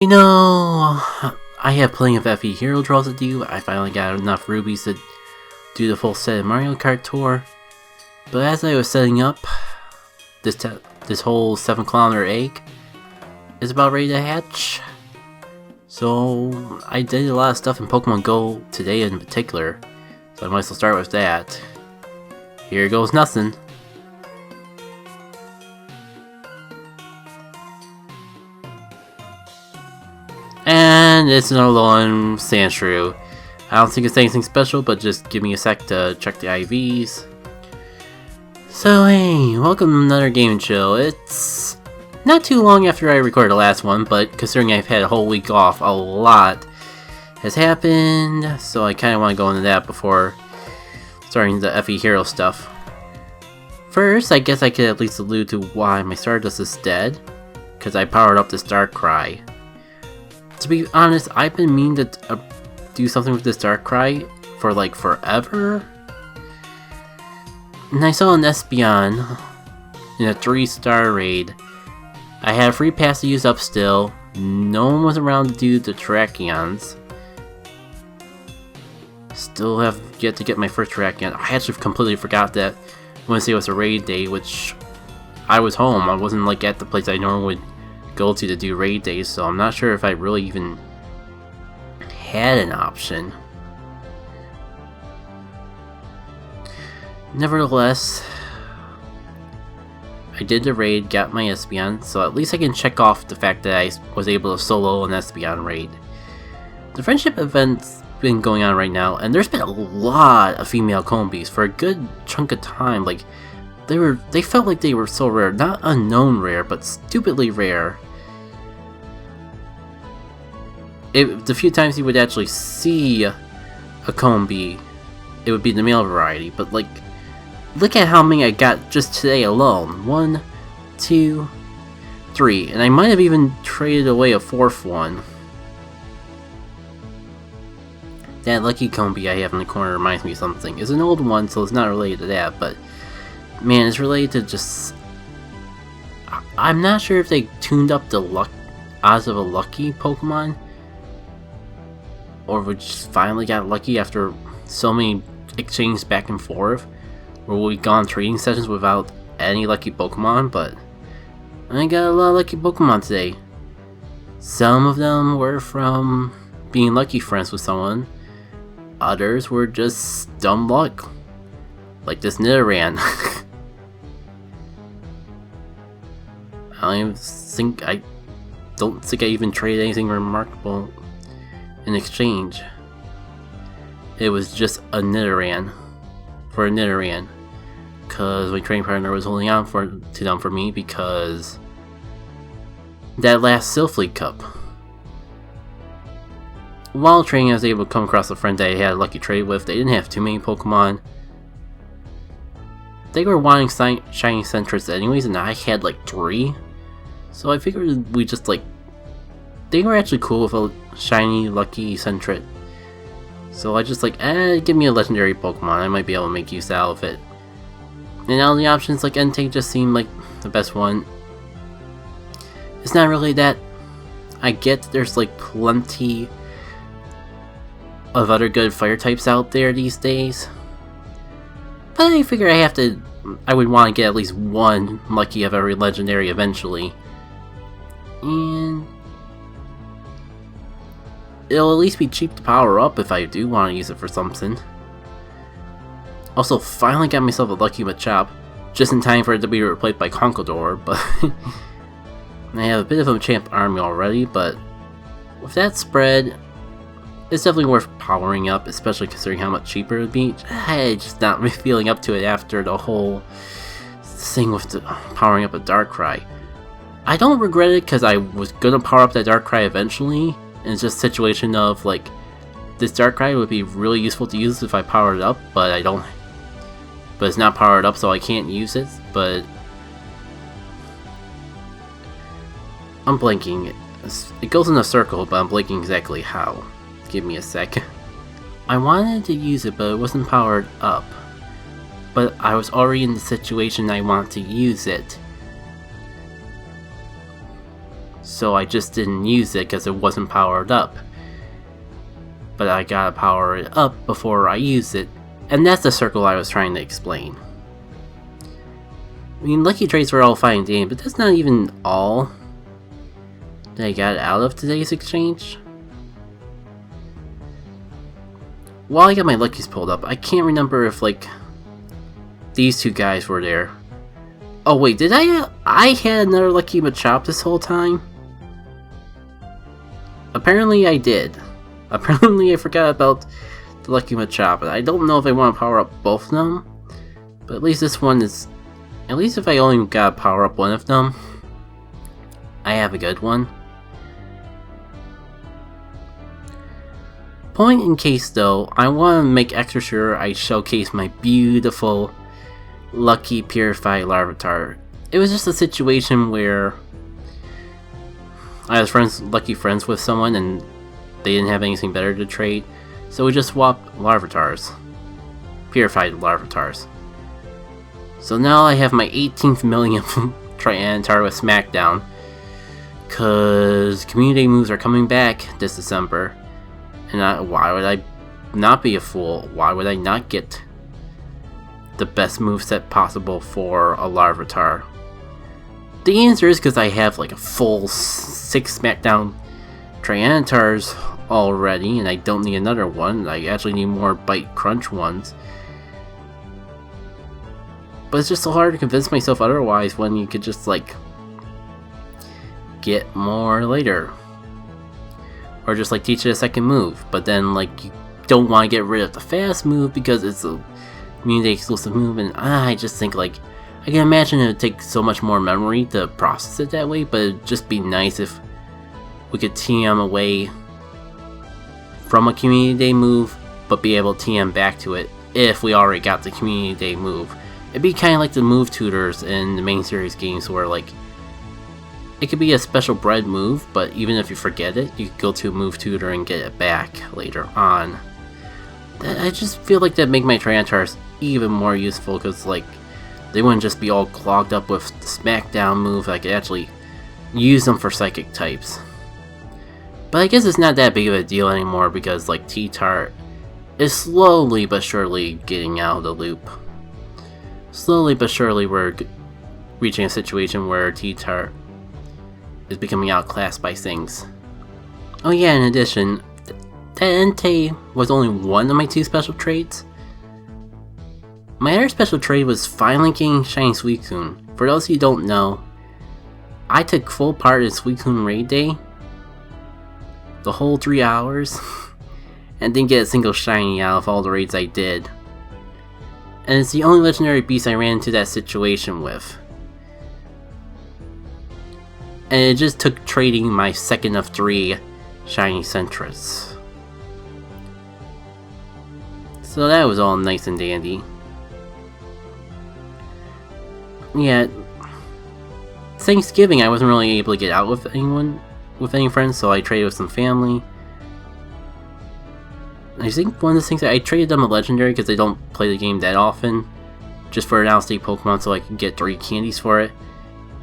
You know, I have plenty of FE Hero draws to do. I finally got enough rubies to do the full set of Mario Kart Tour. But as I was setting up, this whole 7-kilometer egg is about ready to hatch. So I did a lot of stuff in Pokemon Go today in particular. So I might as well start with that. Here goes nothing. And it's an Alolan Sandshrew. I don't think it's anything special, but just give me a sec to check the IVs. So hey, welcome to another Game Chill. It's not too long after I recorded the last one, but considering I've had a whole week off, a lot has happened, so I kind of want to go into that before starting the FE Hero stuff. First, I guess I could at least allude to why my Stardust is dead, because I powered up this Darkrai. To be honest, I've been meaning to do something with this Darkrai for like forever. And I saw an Espeon in a 3-star raid. I had a free pass to use up still. No one was around to do the Terrakions. Still have yet to get my first Terrakion. I actually completely forgot that Wednesday was a raid day, which I was home. I wasn't like at the place I normally would go to do raid days, so I'm not sure if I really even had an option. Nevertheless, I did the raid, got my Espeon, so at least I can check off the fact that I was able to solo an Espeon raid. The friendship event's been going on right now, and there's been a lot of female Combees for a good chunk of time. Like, they felt like they were so rare. Not unknown rare, but stupidly rare. The few times you would actually see a Combee, it would be the male variety, but like, look at how many I got just today alone. 1, 2, 3, and I might have even traded away a 4th one. That lucky Combee I have in the corner reminds me of something. It's an old one, so it's not related to that, but man, it's related to just... I'm not sure if they tuned up the odds of a lucky Pokemon, or we just finally got lucky after so many exchanges back and forth, where we gone trading sessions without any lucky Pokemon. But I got a lot of lucky Pokemon today. Some of them were from being lucky friends with someone. Others were just dumb luck, like this Nidoran. I don't think I even traded anything remarkable in exchange. It was just a Nidoran for a Nidoran, because my training partner was holding on to them for me because that last Silph Cup. While training, I was able to come across a friend that I had a lucky trade with. They didn't have too many Pokemon. They were wanting shiny Sentrets anyways, and I had like 3. So I figured we just like... They were actually cool with a shiny, lucky Sentret. So I just like, give me a legendary Pokemon. I might be able to make use out of it. And all the options like Entei just seemed like the best one. It's not really that... I get that there's like plenty of other good fire types out there these days, but I figure I would want to get at least one lucky of every legendary eventually, and it'll at least be cheap to power up if I do want to use it for something. Also, finally got myself a lucky Machop, just in time for it to be replaced by Conkeldurr, but I have a bit of a champ army already, but with that spread, it's definitely worth powering up, especially considering how much cheaper it would be. I'm just not really feeling up to it after the whole thing with powering up a Darkrai. I don't regret it, because I was gonna power up that Darkrai eventually, and it's just a situation of like, this Darkrai would be really useful to use if I powered it up, but I don't. But it's not powered up, so I can't use it. But I'm blanking. It goes in a circle, but I'm blanking exactly how. Give me a sec. I wanted to use it, but it wasn't powered up. But I was already in the situation I want to use it. so I just didn't use it because it wasn't powered up. But I gotta power it up before I use it, and that's the circle I was trying to explain. I mean, lucky trades were all fine and dandy, but that's not even all that I got out of today's exchange. While I got my luckies pulled up, I can't remember if, like, these two guys were there. Oh wait, did I had another lucky Machop this whole time? Apparently I did. Apparently I forgot about the lucky Machop. I don't know if I want to power up both of them, but at least this one is... At least if I only gotta power up one of them, I have a good one. Point in case though, I want to make extra sure I showcase my beautiful lucky purified Larvitar. It was just a situation where I was lucky friends with someone and they didn't have anything better to trade, so we just swapped Larvitars. Purified Larvitars. So now I have my 18th millionth Tyranitar with Smackdown, cause community moves are coming back this December, and why would I not be a fool? Why would I not get the best moveset possible for a Larvitar? The answer is because I have like a full 6 Smackdown Tyranitars already, and I don't need another one. I actually need more Bite Crunch ones. But it's just so hard to convince myself otherwise when you could just, like, get more later. Or just, like, teach it a second move. But then, like, you don't want to get rid of the fast move because it's a community exclusive move. And I just think, like, I can imagine it would take so much more memory to process it that way. But it'd just be nice if we could TM away from a community day move, but be able to TM back to it if we already got the community day move. It'd be kind of like the move tutors in the main series games where, like, it could be a special bred move, but even if you forget it, you could go to a move tutor and get it back later on. I just feel like that'd make my Tyranitars even more useful, because, like, they wouldn't just be all clogged up with the Smackdown move. I could actually use them for psychic types. But I guess it's not that big of a deal anymore because, like, T-Tart is slowly but surely getting out of the loop. Slowly but surely we're reaching a situation where T-Tart is becoming outclassed by things. Oh yeah, in addition, that Entei was only one of my 2 special trades. My other special trade was finally getting Shiny Suicune. For those of you who don't know, I took full part in Suicune Raid Day, the whole 3 hours, and didn't get a single shiny out of all the raids I did. And it's the only legendary beast I ran into that situation with. And it just took trading my second of 3 shiny Sentras. So that was all nice and dandy. Yeah, Thanksgiving I wasn't really able to get out with any friends, so I traded with some family. I think one of the things I traded them a legendary because they don't play the game that often, just for an out-of-state Pokemon so I could get 3 candies for it.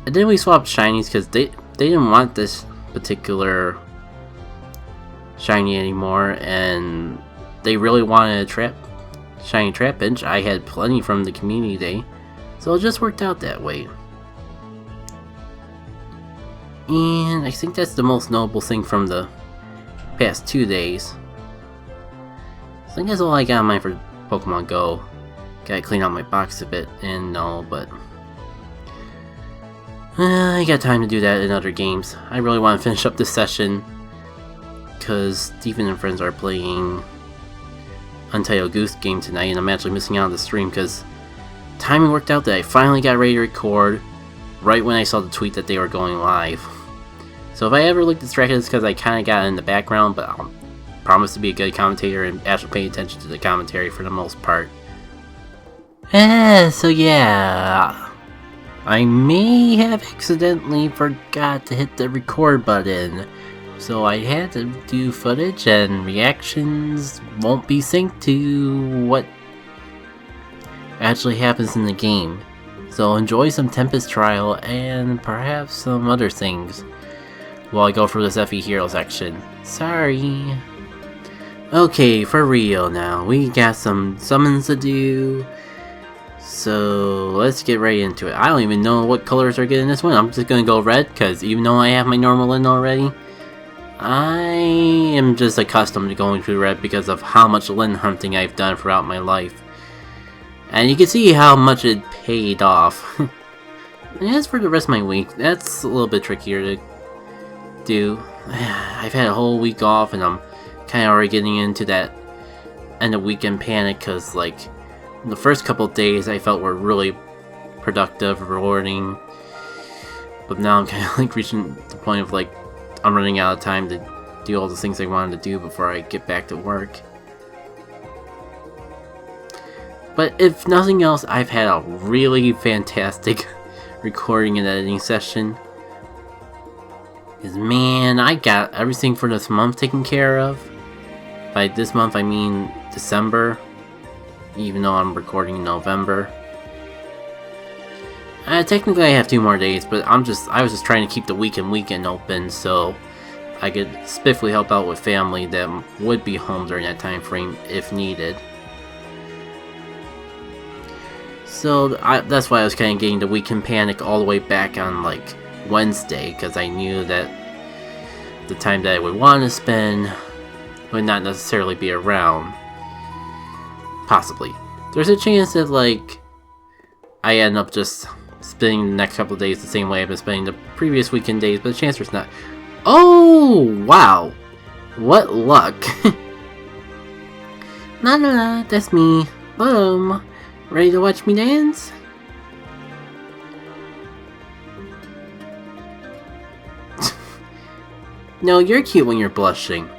And then we swapped shinies because they didn't want this particular shiny anymore, and they really wanted a shiny Trapinch. I had plenty from the community day, so it just worked out that way. And I think that's the most notable thing from the past 2 days. I think that's all I got in mind for Pokemon Go. Gotta clean out my box a bit and all, but I got time to do that in other games. I really want to finish up this session because Stephen and friends are playing Untitled Goose Game tonight, and I'm actually missing out on the stream because timing worked out that I finally got ready to record right when I saw the tweet that they were going live. So if I ever look distracted, it's because I kind of got in the background, but I'll promise to be a good commentator and actually pay attention to the commentary for the most part. So yeah, I may have accidentally forgot to hit the record button, so I had to do footage and reactions won't be synced to what actually happens in the game. So enjoy some Tempest Trial and perhaps some other things. while I go through this FE Hero section. Sorry. Okay, for real now. We got some summons to do. So let's get right into it. I don't even know what colors are getting this one. I'm just gonna go red, because even though I have my normal Lin already, I am just accustomed to going through red because of how much Lin hunting I've done throughout my life. And you can see how much it paid off. And as for the rest of my week, that's a little bit trickier to do. I've had a whole week off and I'm kind of already getting into that end of weekend panic, because like the first couple of days I felt were really productive, rewarding, but now I'm kind of like reaching the point of like I'm running out of time to do all the things I wanted to do before I get back to work. But if nothing else, I've had a really fantastic recording and editing session. Because man, I got everything for this month taken care of. By this month I mean December, even though I'm recording in November. Technically I have 2 more days, but I was just trying to keep the weekend open so I could spiffly help out with family that would be home during that time frame if needed. So that's why I was kind of getting the weekend panic all the way back on like Wednesday, because I knew that the time that I would want to spend would not necessarily be around. Possibly. There's a chance that like I end up just spending the next couple of days the same way I've been spending the previous weekend days, but the chance there's not. Oh, wow. What luck. La la la, that's me. Boom. Ready to watch me dance? No, you're cute when you're blushing.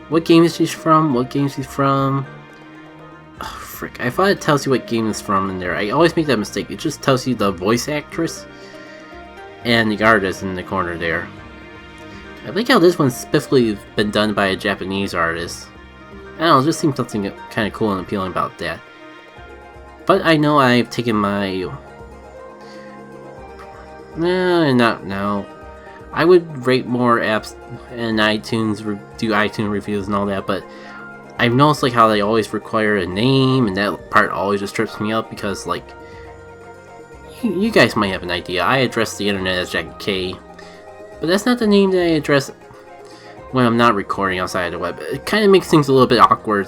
What game is she from? What game she's from? Oh, frick. I thought it tells you what game it's from in there. I always make that mistake. It just tells you the voice actress and the artist in the corner there. I like how this one's spiffly been done by a Japanese artist. I don't know, it just seems something kind of cool and appealing about that. But I know I've taken my... No. I would rate more apps and iTunes, do iTunes reviews and all that, but I've noticed like how they always require a name, and that part always just trips me up because like... You guys might have an idea. I address the internet as JackitK, but that's not the name that I address when I'm not recording outside the web. It kind of makes things a little bit awkward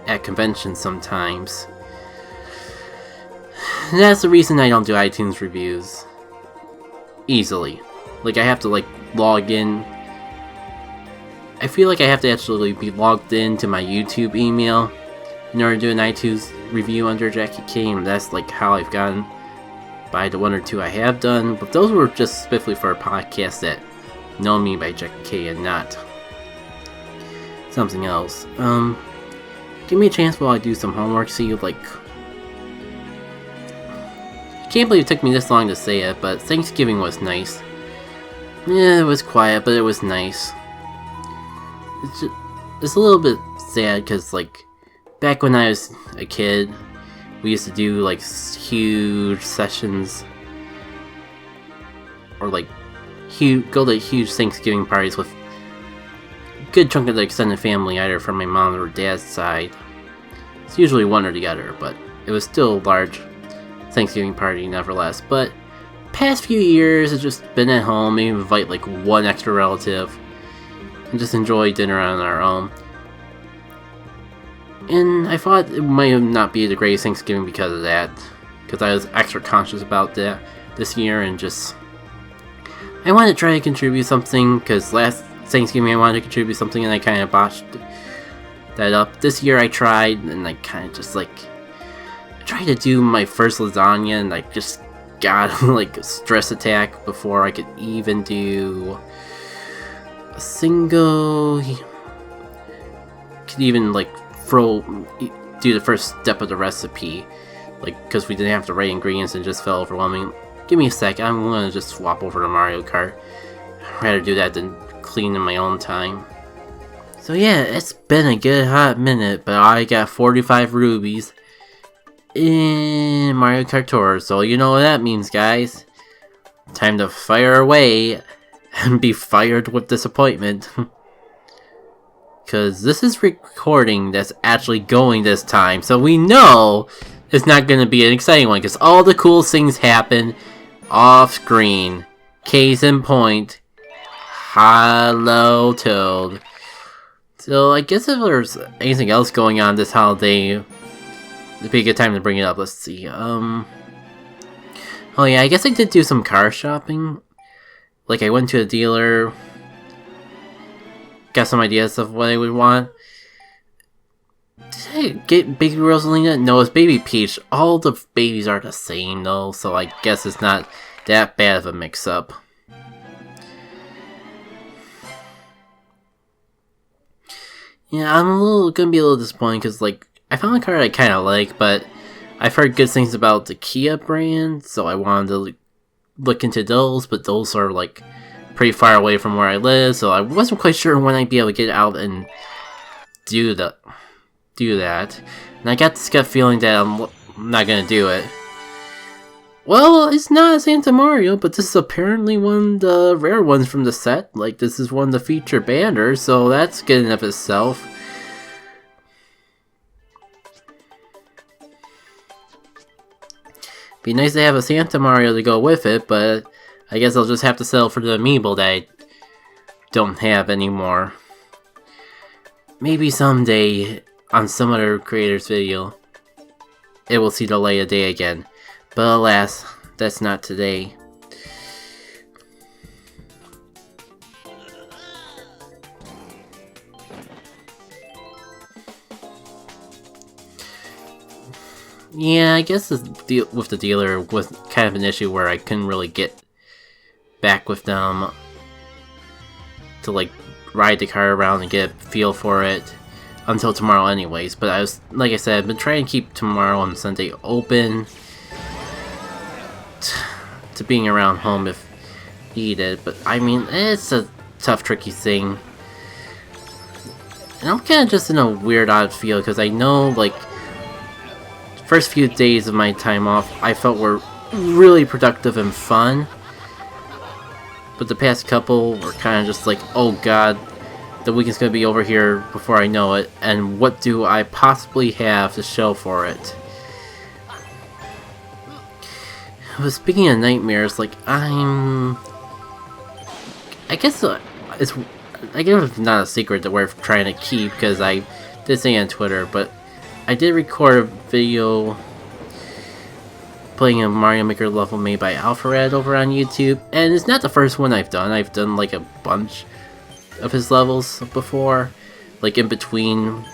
at conventions sometimes. And that's the reason I don't do iTunes reviews easily. Like, I have to like log in. I feel like I have to actually be logged into my YouTube email in order to do an iTunes review under JackitK, and that's like how I've gotten by the 1 or 2 I have done, but those were just specifically for a podcast that know me by JackitK and not something else. Give me a chance while I do some homework. See, like, I can't believe it took me this long to say it, but Thanksgiving was nice. Yeah, it was quiet, but it was nice. It's a little bit sad because, like, back when I was a kid, we used to do like huge sessions, or like go to huge Thanksgiving parties with a good chunk of the extended family, either from my mom or dad's side. It's usually one or the other, but it was still a large Thanksgiving party nevertheless. But past few years, it's just been at home, maybe invite like one extra relative, and just enjoy dinner on our own. And I thought it might not be the greatest Thanksgiving because of that, because I was extra conscious about that this year, and just I wanted to try to contribute something, because last Thanksgiving I wanted to contribute something and I kind of botched that up. This year I tried, and I kind of just like tried to do my first lasagna, and I just got like a stress attack before I could even do a single, could even like do the first step of the recipe, like, because we didn't have to write ingredients and just felt overwhelming. Give me a sec, I'm gonna just swap over to Mario Kart. I'd rather do that than clean in my own time. So yeah, it's been a good hot minute, but I got 45 rubies. in Mario Kart Tour, so you know what that means, guys. Time to fire away and be fired with disappointment. Because this is recording that's actually going this time, so we know it's not going to be an exciting one, because all the cool things happen off screen. Case in point, hello Toad. So I guess if there's anything else going on this holiday, it'd be a good time to bring it up. Let's see. Oh yeah, I guess I did do some car shopping. Like I went to a dealer, got some ideas of what I would want. Did I get Baby Rosalina? No, it's Baby Peach. All the babies are the same though, so I guess it's not that bad of a mix-up. Yeah, I'm gonna be a little disappointed because, like, I found a car I kind of like, but I've heard good things about the Kia brand, so I wanted to look into those, but those are, like, pretty far away from where I live, so I wasn't quite sure when I'd be able to get out and do that. And I got this gut feeling that I'm not gonna do it. Well, it's not a Santa Mario, but this is apparently one of the rare ones from the set. Like, this is one of the feature banners, so that's good enough itself. Be nice to have a Santa Mario to go with it, but I guess I'll just have to settle for the amiibo that I don't have anymore. Maybe someday, on some other creator's video, it will see the light of day again. But alas, that's not today. Yeah, I guess with the dealer was kind of an issue where I couldn't really get back with them to like ride the car around and get a feel for it until tomorrow anyways. But I was, like I said, I've been trying to keep tomorrow and Sunday open to being around home if needed, but I mean, it's a tough, tricky thing. And I'm kind of just in a weird, odd feel, because I know, like, the first few days of my time off, I felt were really productive and fun. But the past couple were kind of just like, oh god, the weekend's gonna be over here before I know it, and what do I possibly have to show for it? But speaking of nightmares, like, I guess it's not a secret that we're trying to keep, because I did say on Twitter, but I did record a video playing a Mario Maker level made by Alfred over on YouTube, and it's not the first one I've done. I've done like a bunch of his levels before, like in between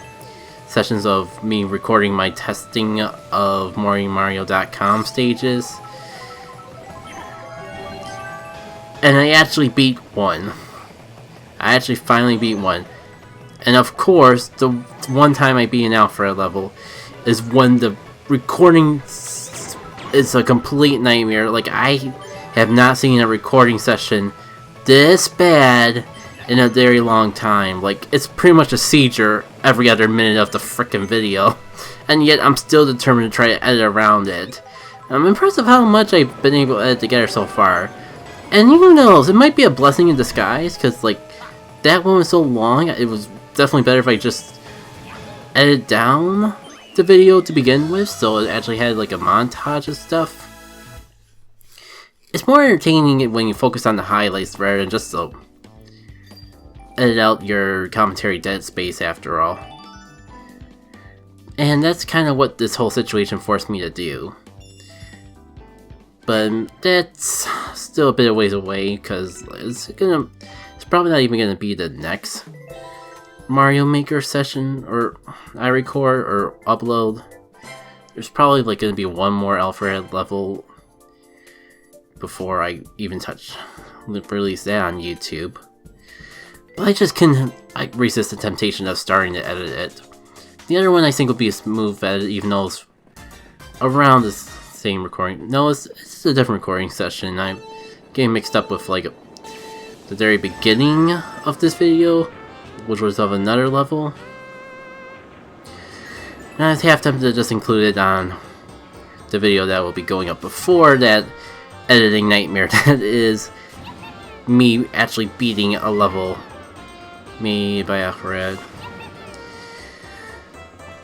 sessions of me recording my testing of Mario.com stages. And I actually beat one. I actually finally beat one. And of course, the one time I beat an Alfred level is when the recording is a complete nightmare. Like, I have not seen a recording session this bad in a very long time. Like, it's pretty much a seizure every other minute of the frickin' video. And yet, I'm still determined to try to edit around it. I'm impressed with how much I've been able to edit together so far. And who knows, it might be a blessing in disguise, because, like, that one was so long, it was definitely better if I just edited down the video to begin with, so it actually had, like, a montage of stuff. It's more entertaining when you focus on the highlights rather than just to edit out your commentary dead space, after all. And that's kind of what this whole situation forced me to do. But that's still a bit of ways away, because it's probably not even gonna be the next Mario Maker session or I record or upload. There's probably like gonna be one more Alfred level before I even release that on YouTube. But I just couldn't resist the temptation of starting to edit it. The other one I think will be a smooth edit, even though it's around the same recording. No, it's a different recording session. I'm getting mixed up with like the very beginning of this video, which was of another level. And I was half tempted to just include it on the video that will be going up before that editing nightmare that is me actually beating a level made by Alfred.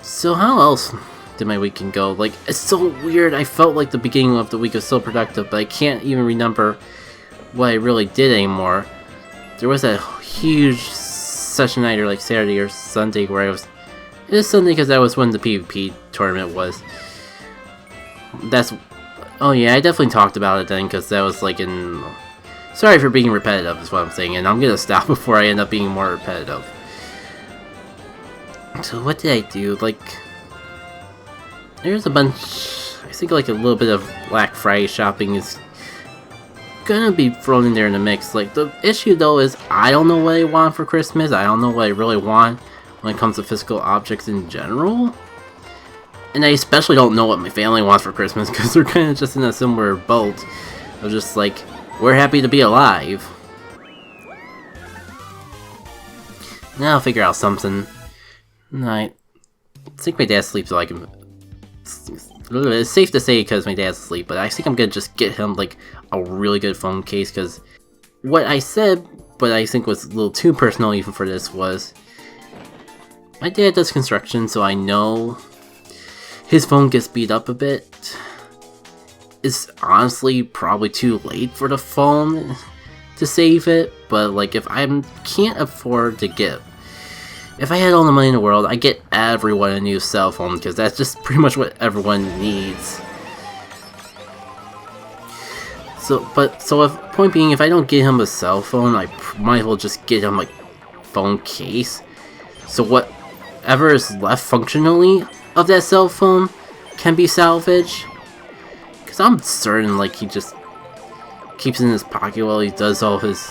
So how else did my weekend go? Like, it's so weird. I felt like the beginning of the week was so productive, but I can't even remember what I really did anymore. There was a huge session night, or like Saturday or Sunday, where I was... It was Sunday because that was when the PvP tournament was. That's... Oh yeah, I definitely talked about it then, because that was like in... Sorry for being repetitive, is what I'm saying, and I'm gonna stop before I end up being more repetitive. So what did I do? Like... There's a bunch... I think like a little bit of Black Friday shopping is gonna be thrown in there in the mix. Like, the issue though is I don't know what I want for Christmas. I don't know what I really want when it comes to physical objects in general. And I especially don't know what my family wants for Christmas, because they're kind of just in a similar boat of just like, we're happy to be alive. Now I'll figure out something. I think my dad sleeps like... It's safe to say because my dad's asleep, but I think I'm gonna just get him like a really good phone case, because what I said, but I think was a little too personal even for this, was my dad does construction, so I know his phone gets beat up a bit. It's honestly probably too late for the phone to save it, but like if I can't afford to get... If I had all the money in the world, I'd get everyone a new cell phone, because that's just pretty much what everyone needs. So if, point being, if I don't get him a cell phone, I might as well just get him like phone case. So whatever is left functionally of that cell phone can be salvaged. Because I'm certain like he just keeps it in his pocket while he does all his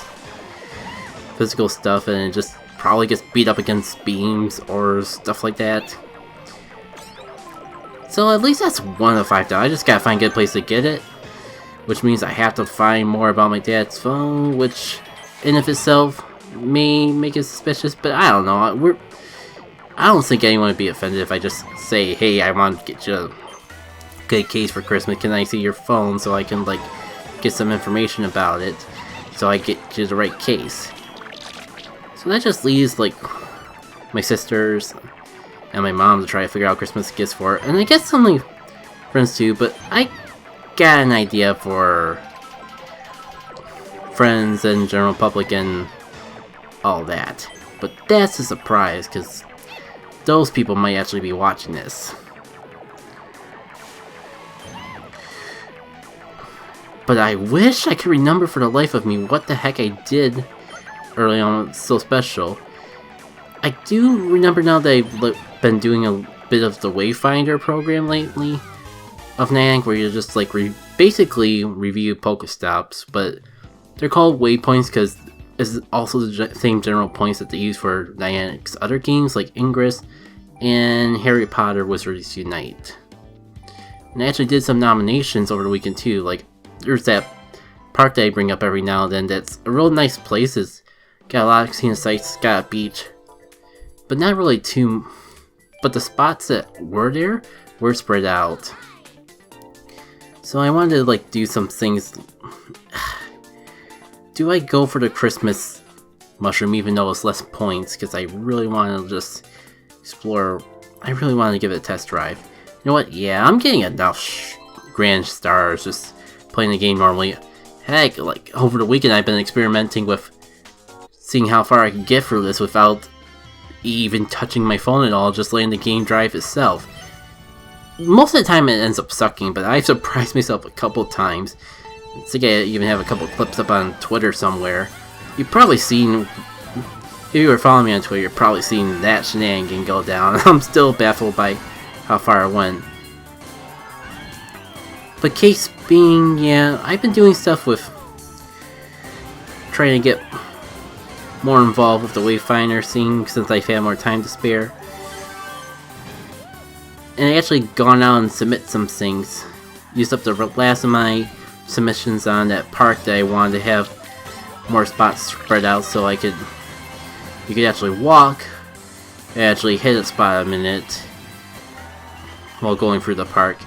physical stuff, and it just probably gets beat up against beams or stuff like that. So at least that's one of 5 dollars. I just gotta find a good place to get it, which means I have to find more about my dad's phone, which in of itself may make it suspicious, but I don't know. I don't think anyone would be offended if I just say, hey, I want to get you a good case for Christmas. Can I see your phone so I can like get some information about it, so I get you the right case. So that just leaves like my sisters and my mom to try to figure out Christmas gifts for, and I guess some like friends too, but I got an idea for friends and general public and all that. But that's a surprise, because those people might actually be watching this. But I wish I could remember for the life of me what the heck I did early on so special. I do remember now that I've been doing a bit of the Wayfinder program lately of Niantic, where you just like basically review Pokestops, but they're called waypoints because it's also the same general points that they use for Niantic's other games like Ingress and Harry Potter Wizards Unite. And I actually did some nominations over the weekend too. Like, there's that park that I bring up every now and then that's a real nice place. It's got a lot of scenic sights, got a beach, but not really too... But the spots that were there were spread out. So I wanted to like do some things. Do I go for the Christmas mushroom even though it's less points? Because I really want to just explore. I really want to give it a test drive. You know what? Yeah, I'm getting enough grand stars just playing the game normally. Heck, like over the weekend I've been experimenting with seeing how far I can get through this without even touching my phone at all, just letting the game drive itself. Most of the time it ends up sucking, but I've surprised myself a couple times. I think I even have a couple clips up on Twitter somewhere. You've probably seen, if you were following me on Twitter, you've probably seen that shenanigan go down. I'm still baffled by how far I went. But case being, yeah, I've been doing stuff with trying to get more involved with the Wayfinder scene since I've had more time to spare. And I actually gone out and submit some things. Used up the last of my submissions on that park that I wanted to have more spots spread out so you could actually walk and actually hit a spot a minute while going through the park.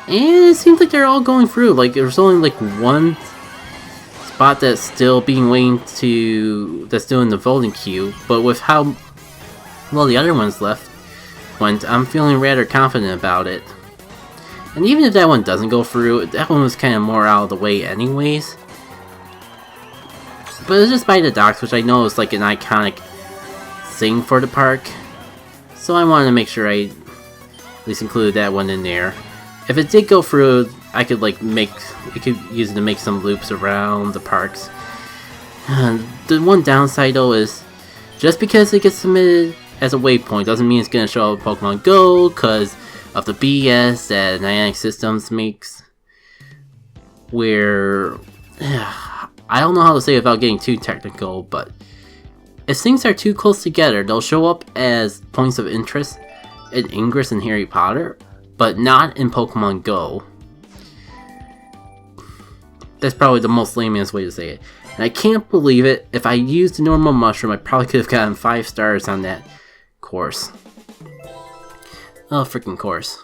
And it seems like they're all going through. Like, there's only like one spot that's still that's still in the voting queue. But with how well the other ones went, I'm feeling rather confident about it. And even if that one doesn't go through, that one was kind of more out of the way anyways. But it's just by the docks, which I know is like an iconic thing for the park. So I wanted to make sure I at least included that one in there. If it did go through, I could like use it to make some loops around the parks. The one downside though is, just because it gets submitted as a waypoint doesn't mean it's gonna show up in Pokemon Go, because of the BS that Niantic Systems makes. Where, I don't know how to say it without getting too technical, but if things are too close together, they'll show up as points of interest in Ingress and Harry Potter, but not in Pokemon Go. That's probably the most lamest way to say it. And I can't believe it. If I used a normal mushroom, I probably could have gotten 5 stars on that course. Oh, freaking course.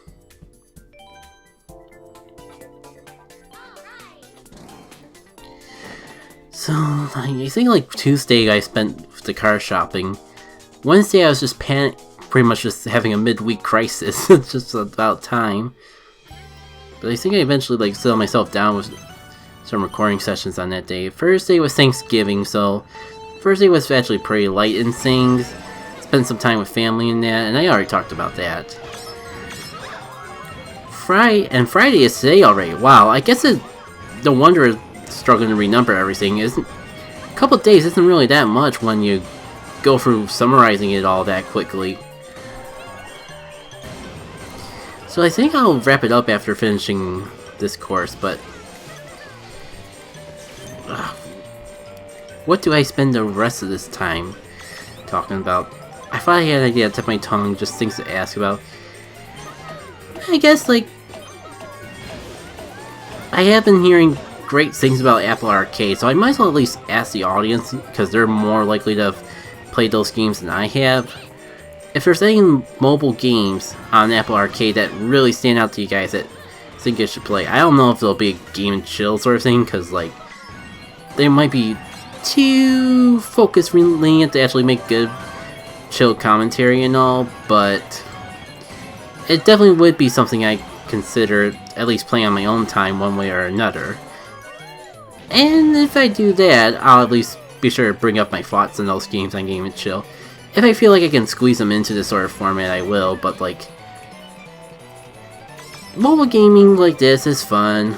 So, I think like Tuesday I spent the car shopping. Wednesday I was just pretty much just having a midweek crisis. It's just about time. But I think I eventually like settled myself down with some recording sessions on that day. Thursday was Thanksgiving, so Thursday was actually pretty light in things. Spent some time with family in that, and I already talked about that. Friday is today already. Wow, I guess no wonder it's struggling to renumber everything. A couple days isn't really that much when you go through summarizing it all that quickly. So I think I'll wrap it up after finishing this course, but what do I spend the rest of this time talking about? I thought I had an idea at the tip of my tongue, just things to ask about. I guess, like, I have been hearing great things about Apple Arcade, so I might as well at least ask the audience, because they're more likely to have played those games than I have. If there's any mobile games on Apple Arcade that really stand out to you guys that think you should play. I don't know if there'll be a game and chill sort of thing, because, like, they might be too focus lenient to actually make good chill commentary and all, but it definitely would be something I consider at least playing on my own time one way or another. And if I do that, I'll at least be sure to bring up my thoughts on those games on Game and Chill. If I feel like I can squeeze them into this sort of format, I will, but like, mobile gaming like this is fun.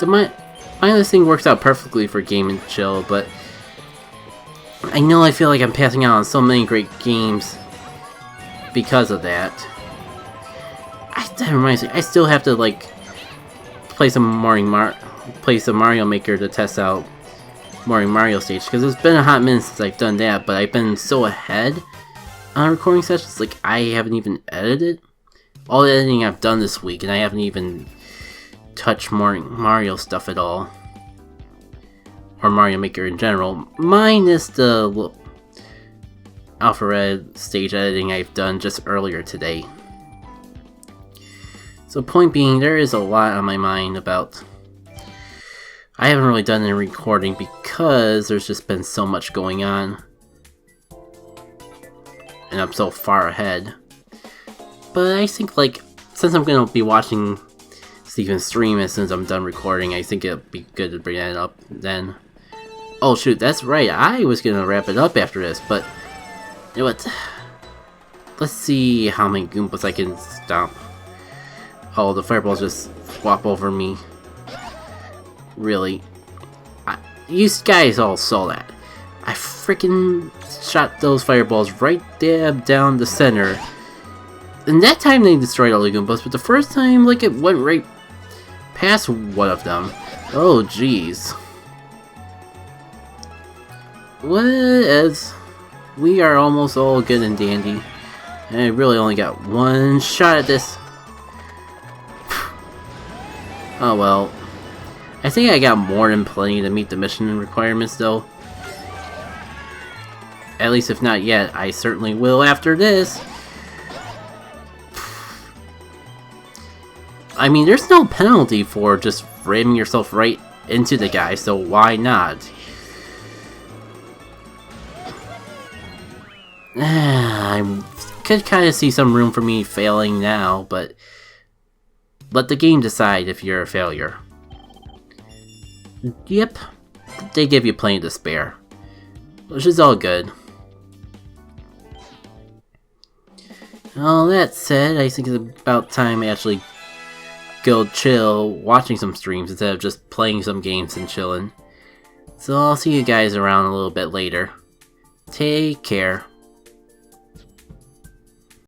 My other thing works out perfectly for Game and Chill, but I know I feel like I'm passing out on so many great games because of that. That reminds me, I still have to like play some Mario Maker to test out Mario stage, because it's been a hot minute since I've done that, but I've been so ahead on recording sessions, like I haven't even edited. All the editing I've done this week, and I haven't even touched Mario stuff at all. Or Mario Maker in general, minus the Alpha Red stage editing I've done just earlier today. So point being, there is a lot on my mind about... I haven't really done any recording because there's just been so much going on. And I'm so far ahead. But I think, like, since I'm going to be watching Steven stream as soon as I'm done recording, I think it'd be good to bring that up then. Oh shoot, that's right, I was going to wrap it up after this, but... You know what? Let's see how many Goombas I can stomp. Oh, the fireballs just swap over me. Really? You guys all saw that. I freaking shot those fireballs right dab down the center. And that time they destroyed all the Goombas, but the first time, like, it went right past one of them. Oh, jeez. We are almost all good and dandy. And I really only got one shot at this. Oh well. I think I got more than plenty to meet the mission requirements though. At least if not yet, I certainly will after this. I mean, there's no penalty for just ramming yourself right into the guy, so why not? I could kind of see some room for me failing now, but let the game decide if you're a failure. Yep, they give you plenty to spare, which is all good. All that said, I think it's about time I actually go chill watching some streams instead of just playing some games and chilling. So I'll see you guys around a little bit later. Take care.